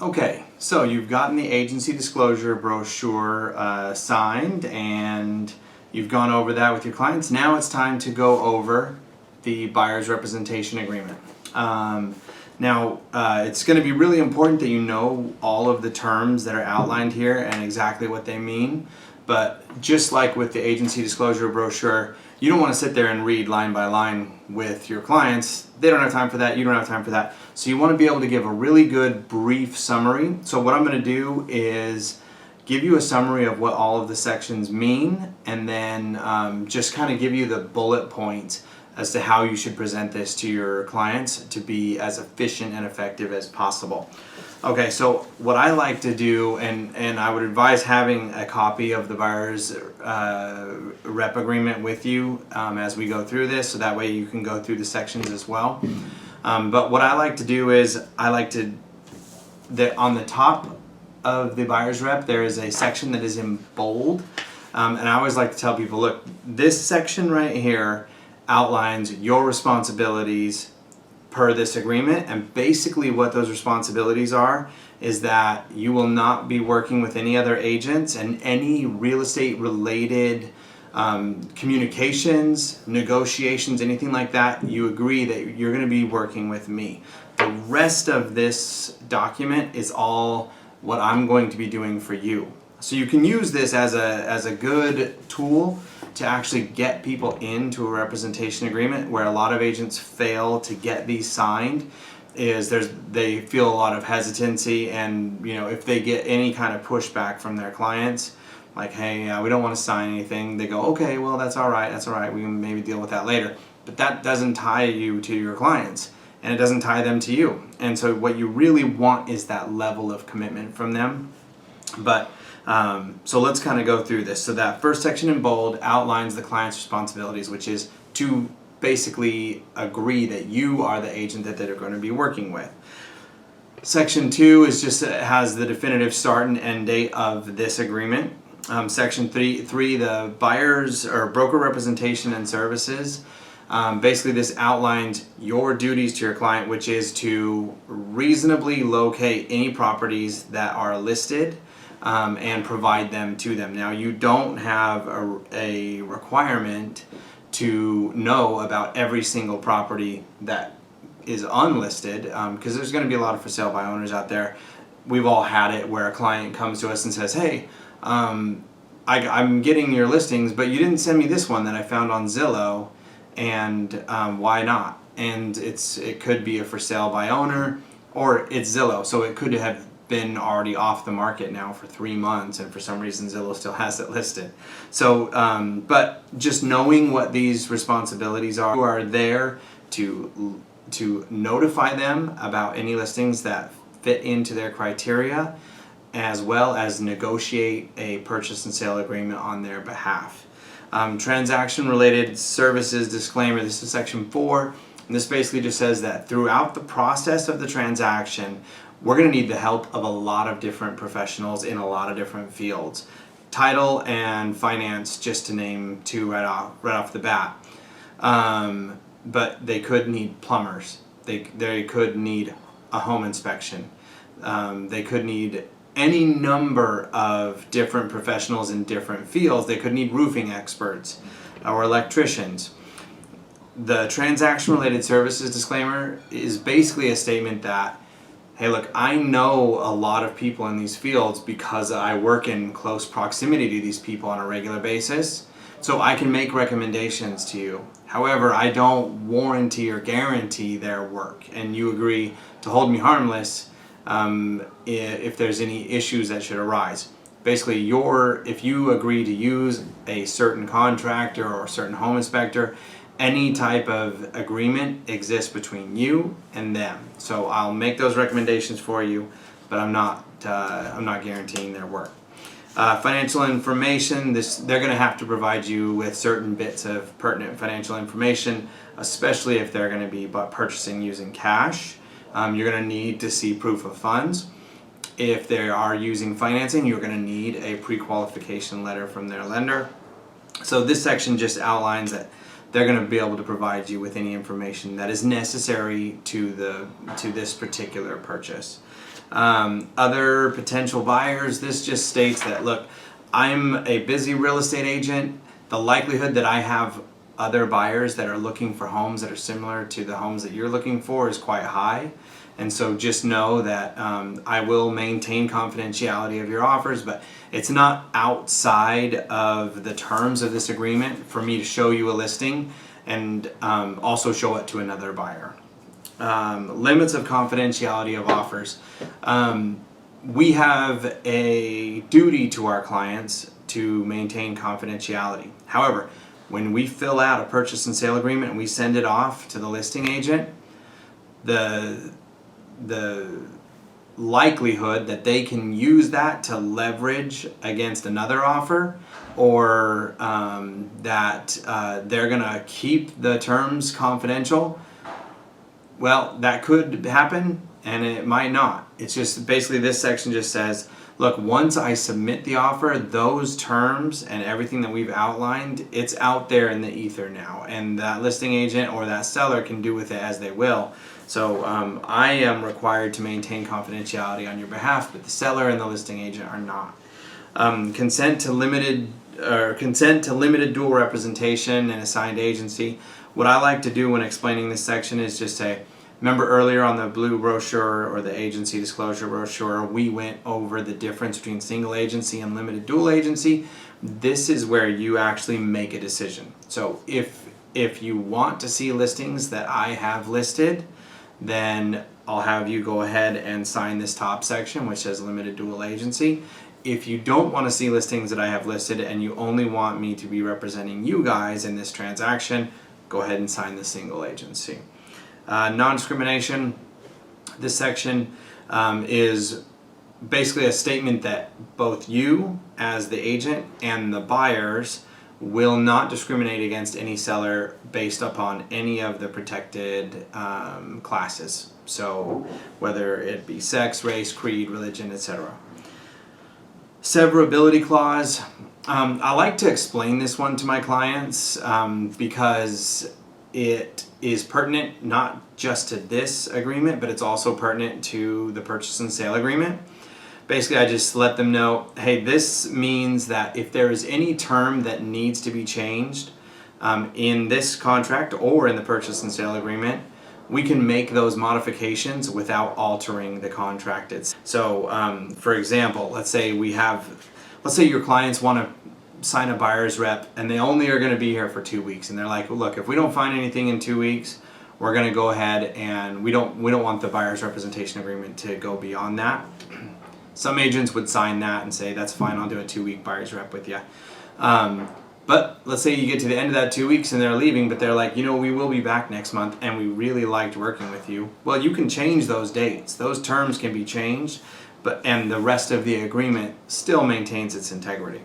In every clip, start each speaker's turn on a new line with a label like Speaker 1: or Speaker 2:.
Speaker 1: Okay, so you've gotten the agency disclosure brochure signed and you've gone over that with your clients. Now it's time to go over the buyer's representation agreement. It's going to be really important that you know all of the terms that are outlined here and exactly what they mean. But just like with the agency disclosure brochure, you don't want to sit there and read line by line with your clients. They don't have time for that. You don't have time for that. So you want to be able to give a really good brief summary. So what I'm going to do is give you a summary of what all of the sections mean, and then just kind of give you the bullet points as to how you should present this to your clients to be as efficient and effective as possible. Okay, so what I like to do, and I would advise having a copy of the buyer's rep agreement with you as we go through this, so that way you can go through the sections as well. But what I like to do is, on the top of the buyer's rep, there is a section that is in bold. And I always like to tell people, look, this section right here outlines your responsibilities per this agreement, and basically what those responsibilities are is that you will not be working with any other agents, and any real estate related communications, negotiations, anything like that, you agree that you're going to be working with me. The rest of this document is all what I'm going to be doing for you. So you can use this as a good tool to actually get people into a representation agreement. Where a lot of agents fail to get these signed is they feel a lot of hesitancy, and if they get any kind of pushback from their clients, like, hey, we don't want to sign anything, they go, okay, well, that's all right, we can maybe deal with that later. But that doesn't tie you to your clients, and it doesn't tie them to you. And so what you really want is that level of commitment from them. But so let's kind of go through this. So that first section in bold outlines the client's responsibilities, which is to basically agree that you are the agent that they're going to be working with. Section 2 is just has the definitive start and end date of this agreement. Section 3, the buyer's or broker representation and services. Basically, this outlines your duties to your client, which is to reasonably locate any properties that are listed and provide them to them. Now, you don't have a requirement to know about every single property that is unlisted, because there's going to be a lot of for sale by owners out there. We've all had it where a client comes to us and says, hey, I'm getting your listings, but you didn't send me this one that I found on Zillow, and why not? And it could be a for sale by owner, or it's Zillow, so it could have been already off the market now for 3 months, and for some reason Zillow still has it listed. So, but just knowing what these responsibilities are, you are there to notify them about any listings that fit into their criteria, as well as negotiate a purchase and sale agreement on their behalf. Transaction related services disclaimer, this is section 4, and this basically just says that throughout the process of the transaction, we're going to need the help of a lot of different professionals in a lot of different fields. Title and finance, just to name 2 right off the bat. But they could need plumbers. They could need a home inspection. They could need any number of different professionals in different fields. They could need roofing experts or electricians. The transaction related services disclaimer is basically a statement that, hey, look, I know a lot of people in these fields because I work in close proximity to these people on a regular basis, so I can make recommendations to you. However, I don't warranty or guarantee their work, and you agree to hold me harmless if there's any issues that should arise. Basically, if you agree to use a certain contractor or a certain home inspector, any type of agreement exists between you and them. So I'll make those recommendations for you, but I'm not guaranteeing their work. Financial information, they're going to have to provide you with certain bits of pertinent financial information, especially if they're going to be purchasing using cash. You're going to need to see proof of funds. If they are using financing, you're going to need a pre-qualification letter from their lender. So this section just outlines that they're going to be able to provide you with any information that is necessary to this particular purchase. Other potential buyers, this just states that, look, I'm a busy real estate agent. The likelihood that I have other buyers that are looking for homes that are similar to the homes that you're looking for is quite high. And so just know that I will maintain confidentiality of your offers, but it's not outside of the terms of this agreement for me to show you a listing and also show it to another buyer. Limits of confidentiality of offers. We have a duty to our clients to maintain confidentiality. However, when we fill out a purchase and sale agreement and we send it off to the listing agent, the likelihood that they can use that to leverage against another offer, or that they're gonna keep the terms confidential, well, that could happen and it might not. It's just basically this section just says, look, once I submit the offer, those terms and everything that we've outlined, it's out there in the ether now, and that listing agent or that seller can do with it as they will. So I am required to maintain confidentiality on your behalf, but the seller and the listing agent are not. Consent to limited dual representation and assigned agency. What I like to do when explaining this section is just say, remember earlier on the blue brochure or the agency disclosure brochure, we went over the difference between single agency and limited dual agency. This is where you actually make a decision. So if you want to see listings that I have listed, then I'll have you go ahead and sign this top section which says limited dual agency. If you don't want to see listings that I have listed and you only want me to be representing you guys in this transaction, go ahead and sign the single agency. Non-discrimination. This section is basically a statement that both you as the agent and the buyers will not discriminate against any seller based upon any of the protected classes. So whether it be sex, race, creed, religion, etc. Severability clause. I like to explain this one to my clients because it is pertinent not just to this agreement, but it's also pertinent to the purchase and sale agreement. Basically, I just let them know, hey, this means that if there is any term that needs to be changed in this contract or in the purchase and sale agreement, we can make those modifications without altering the contract itself. So, for example, let's say your clients want to sign a buyer's rep and they only are going to be here for 2 weeks, and they're like, look, if we don't find anything in 2 weeks, we're going to go ahead and we don't want the buyer's representation agreement to go beyond that. Some agents would sign that and say, that's fine, I'll do a 2-week buyer's rep with you. But let's say you get to the end of that 2 weeks and they're leaving, but they're like, we will be back next month and we really liked working with you. Well, you can change those dates. Those terms can be changed, and the rest of the agreement still maintains its integrity.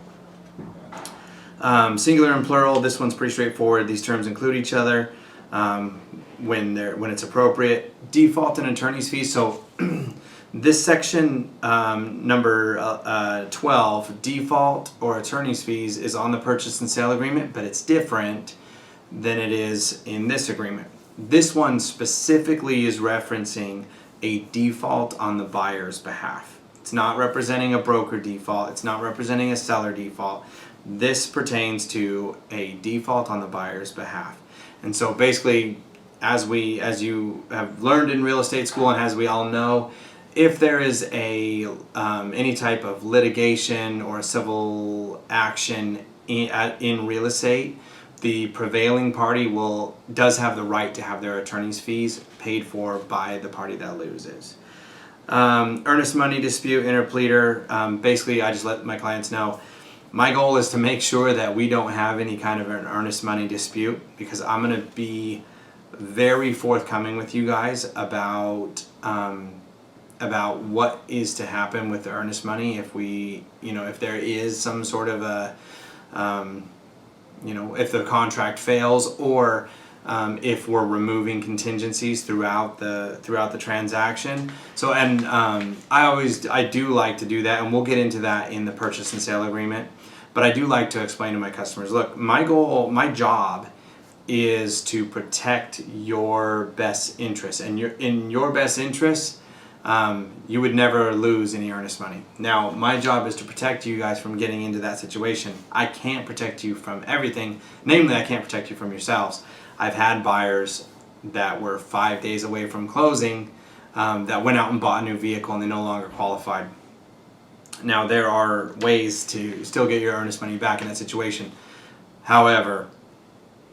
Speaker 1: Singular and plural, this one's pretty straightforward. These terms include each other when it's appropriate. Default and attorney's fees. So this section, number 12, default or attorney's fees, is on the purchase and sale agreement, but it's different than it is in this agreement. This one specifically is referencing a default on the buyer's behalf. It's not representing a broker default. It's not representing a seller default. This pertains to a default on the buyer's behalf. And so basically, as you have learned in real estate school and as we all know, if there is any type of litigation or civil action in real estate, the prevailing party does have the right to have their attorney's fees paid for by the party that loses. Earnest money dispute, interpleader. Basically, I just let my clients know, my goal is to make sure that we don't have any kind of an earnest money dispute, because I'm going to be very forthcoming with you guys about what is to happen with the earnest money if there is some sort of a if the contract fails, or if we're removing contingencies throughout the transaction. So, and I do like to do that, and we'll get into that in the purchase and sale agreement. But I do like to explain to my customers, look, my job is to protect your best interests, and in your best interests, you would never lose any earnest money. Now, my job is to protect you guys from getting into that situation. I can't protect you from everything. Namely, I can't protect you from yourselves. I've had buyers that were 5 days away from closing that went out and bought a new vehicle and they no longer qualified. Now, there are ways to still get your earnest money back in that situation. However,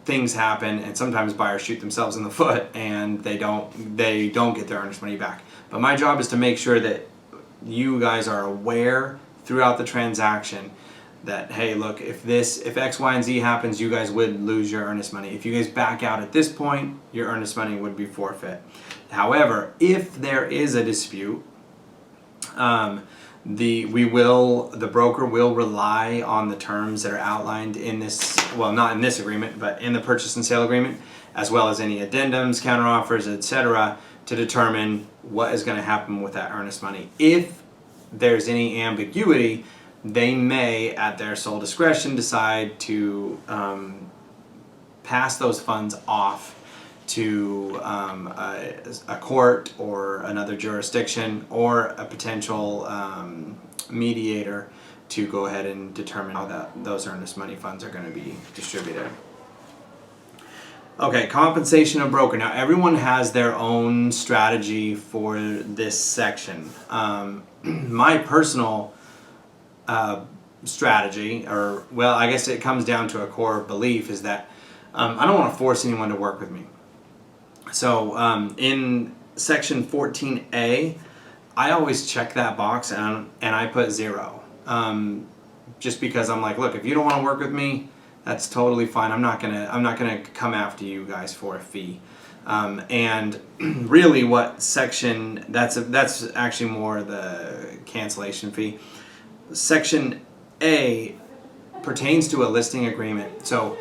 Speaker 1: things happen, and sometimes buyers shoot themselves in the foot and they don't get their earnest money back. But my job is to make sure that you guys are aware throughout the transaction that, hey, look, if X, Y, and Z happens, you guys would lose your earnest money. If you guys back out at this point, your earnest money would be forfeit. However, if there is a dispute, the broker will rely on the terms that are outlined in this, well, not in this agreement, but in the purchase and sale agreement, as well as any addendums, counteroffers, etc., to determine what is going to happen with that earnest money. If there's any ambiguity, they may, at their sole discretion, decide to pass those funds off to a court or another jurisdiction or a potential mediator to go ahead and determine how those earnest money funds are going to be distributed. Okay, compensation of broker. Now, everyone has their own strategy for this section. My personal strategy, or, well, I guess it comes down to a core belief, is that I don't want to force anyone to work with me. So in section 14A, I always check that box and I put 0. Just because I'm like, look, if you don't want to work with me, that's totally fine. I'm not gonna come after you guys for a fee. And really, what section that's actually more the cancellation fee. Section A pertains to a listing agreement. So,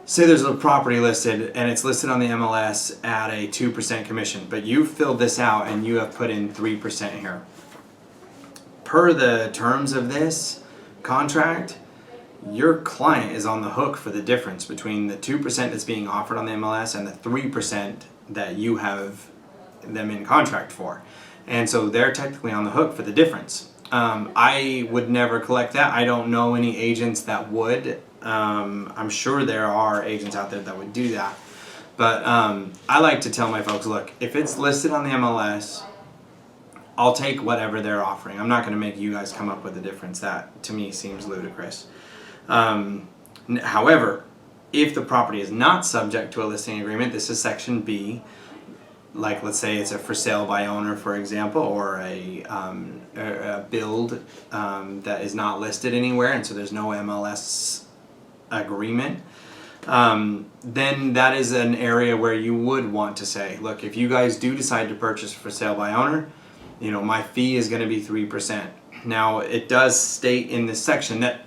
Speaker 1: say there's a property listed and it's listed on the MLS at a 2% commission, but you filled this out and you have put in 3% here. Per the terms of this contract, your client is on the hook for the difference between the 2% that's being offered on the MLS and the 3% that you have them in contract for. And so they're technically on the hook for the difference. I would never collect that. I don't know any agents that would. I'm sure there are agents out there that would do that. But I like to tell my folks, look, if it's listed on the MLS, I'll take whatever they're offering. I'm not going to make you guys come up with a difference. That, to me, seems ludicrous. However, if the property is not subject to a listing agreement, this is section B. Like, let's say it's a for sale by owner, for example, or a build that is not listed anywhere, and so there's no MLS agreement. Then that is an area where you would want to say, look, if you guys do decide to purchase for sale by owner, my fee is going to be 3%. Now, it does state in this section that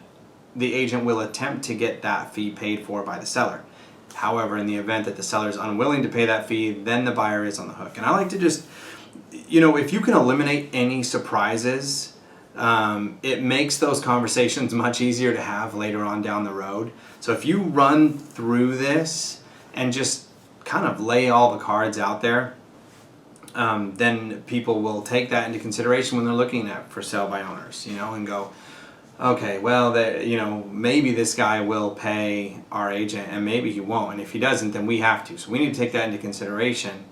Speaker 1: the agent will attempt to get that fee paid for by the seller. However, in the event that the seller is unwilling to pay that fee, then the buyer is on the hook. And I like to just, if you can eliminate any surprises, it makes those conversations much easier to have later on down the road. So if you run through this and just kind of lay all the cards out there, then people will take that into consideration when they're looking at for sale by owners, and go, okay, well, maybe this guy will pay our agent and maybe he won't. And if he doesn't, then we have to. So we need to take that into consideration.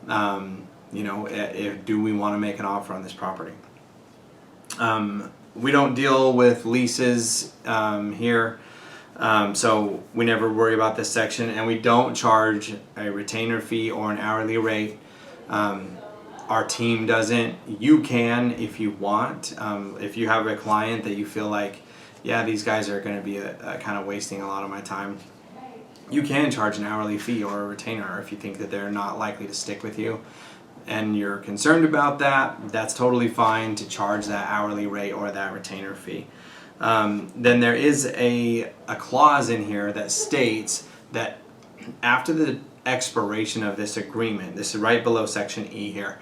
Speaker 1: Do we want to make an offer on this property? We don't deal with leases here. So we never worry about this section, and we don't charge a retainer fee or an hourly rate. Our team doesn't. You can if you want. If you have a client that you feel like, yeah, these guys are going to be kind of wasting a lot of my time, you can charge an hourly fee or a retainer if you think that they're not likely to stick with you and you're concerned about that. That's totally fine to charge that hourly rate or that retainer fee. Then there is a clause in here that states that after the expiration of this agreement, this is right below section E here,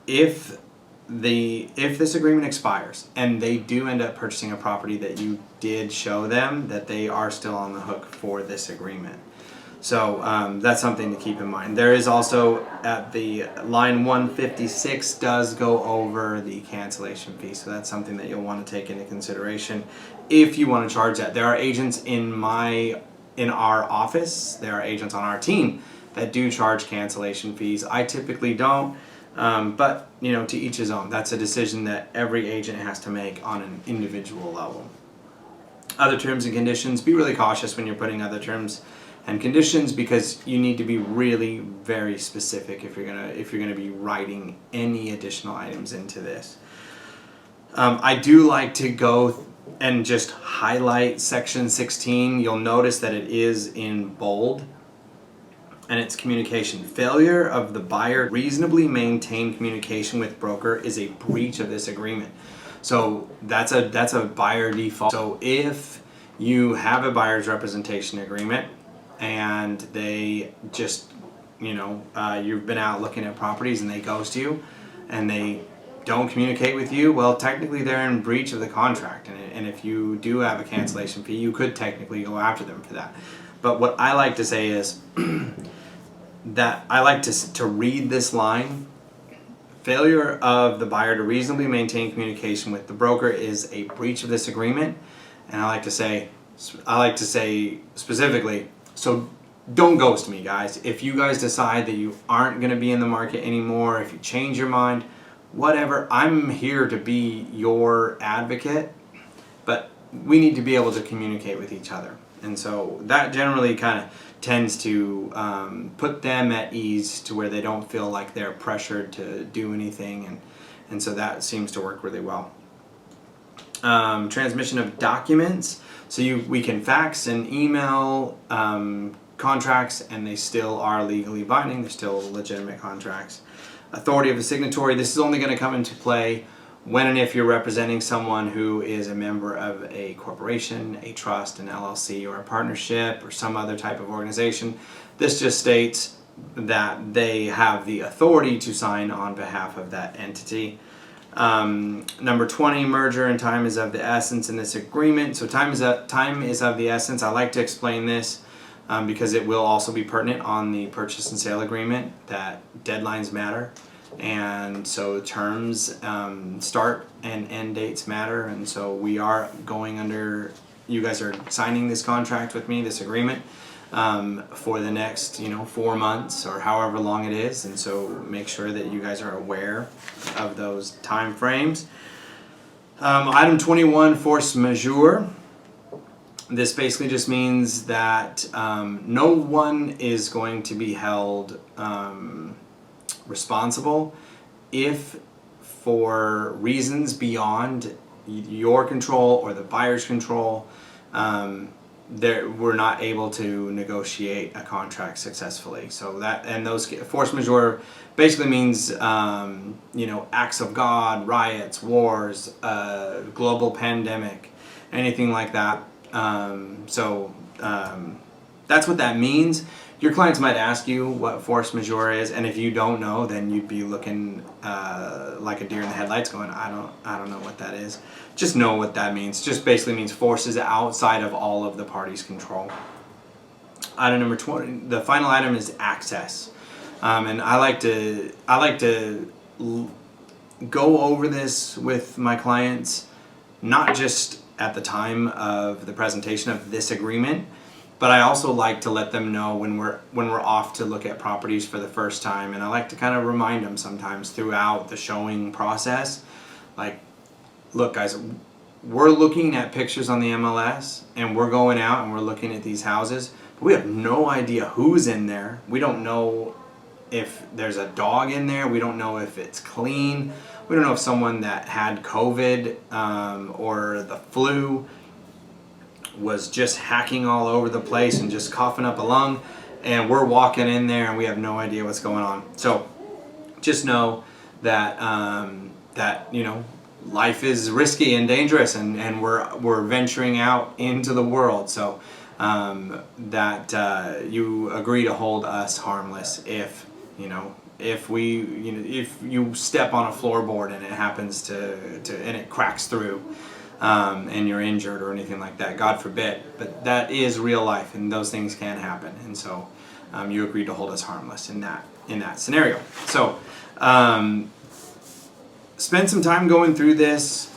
Speaker 1: if this agreement expires and they do end up purchasing a property that you did show them, that they are still on the hook for this agreement. So that's something to keep in mind. There is also at the line 156 does go over the cancellation fee. So that's something that you'll want to take into consideration if you want to charge that. There are agents in our office, there are agents on our team that do charge cancellation fees. I typically don't, but to each his own. That's a decision that every agent has to make on an individual level. Other terms and conditions, be really cautious when you're putting other terms and conditions, because you need to be really very specific if you're gonna be writing any additional items into this. I do like to go and just highlight section 16. You'll notice that it is in bold, and it's communication. Failure of the buyer to reasonably maintain communication with broker is a breach of this agreement. So that's a buyer default. So if you have a buyer's representation agreement and they just, you've been out looking at properties and they ghost you and they don't communicate with you, well, technically they're in breach of the contract. And if you do have a cancellation fee, you could technically go after them for that. But what I like to say is that I like to read this line. Failure of the buyer to reasonably maintain communication with the broker is a breach of this agreement. And I like to say specifically, so don't ghost me, guys. If you guys decide that you aren't going to be in the market anymore, if you change your mind, whatever, I'm here to be your advocate, but we need to be able to communicate with each other. And so that generally kind of tends to put them at ease to where they don't feel like they're pressured to do anything, and so that seems to work really well. Transmission of documents. So we can fax and email contracts, and they still are legally binding. They're still legitimate contracts. Authority of the signatory. This is only going to come into play when and if you're representing someone who is a member of a corporation, a trust, an LLC, or a partnership, or some other type of organization. This just states that they have the authority to sign on behalf of that entity. Number 20, merger and time is of the essence in this agreement. So time is of the essence. I like to explain this because it will also be pertinent on the purchase and sale agreement, that deadlines matter. And so terms, start and end dates matter. And so we are going under, you guys are signing this contract with me, this agreement, for the next 4 months or however long it is. And so make sure that you guys are aware of those time frames. Item 21, force majeure. This basically just means that no one is going to be held responsible if, for reasons beyond your control or the buyer's control, we're not able to negotiate a contract successfully. So those force majeure basically means acts of God, riots, wars, global pandemic, anything like that. That's what that means. Your clients might ask you what force majeure is, and if you don't know, then you'd be looking like a deer in the headlights going, I don't know what that is. Just know what that means. Just basically means forces outside of all of the parties' control. Item number 20, the final item is access. And I like to go over this with my clients, not just at the time of the presentation of this agreement, but I also like to let them know when we're off to look at properties for the first time. And I like to kind of remind them sometimes throughout the showing process, like, look guys, we're looking at pictures on the MLS and we're going out and we're looking at these houses, but we have no idea who's in there. We don't know if there's a dog in there. We don't know if it's clean. We don't know if someone that had COVID or the flu was just hacking all over the place and just coughing up a lung, and we're walking in there and we have no idea what's going on. So just know that life is risky and dangerous, and we're venturing out into the world. So that you agree to hold us harmless if you step on a floorboard and it happens and it cracks through. and you're injured or anything like that, God forbid. But that is real life, and those things can happen. And so you agreed to hold us harmless in that scenario. So spend some time going through this.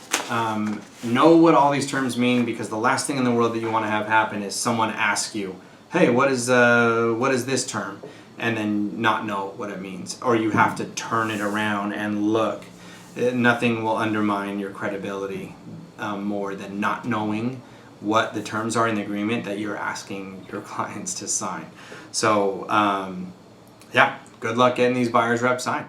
Speaker 1: Know what all these terms mean, because the last thing in the world that you want to have happen is someone ask you, hey, what is this term? And then not know what it means. Or you have to turn it around and look. Nothing will undermine your credibility more than not knowing what the terms are in the agreement that you're asking your clients to sign. So, yeah, good luck getting these buyer's reps signed.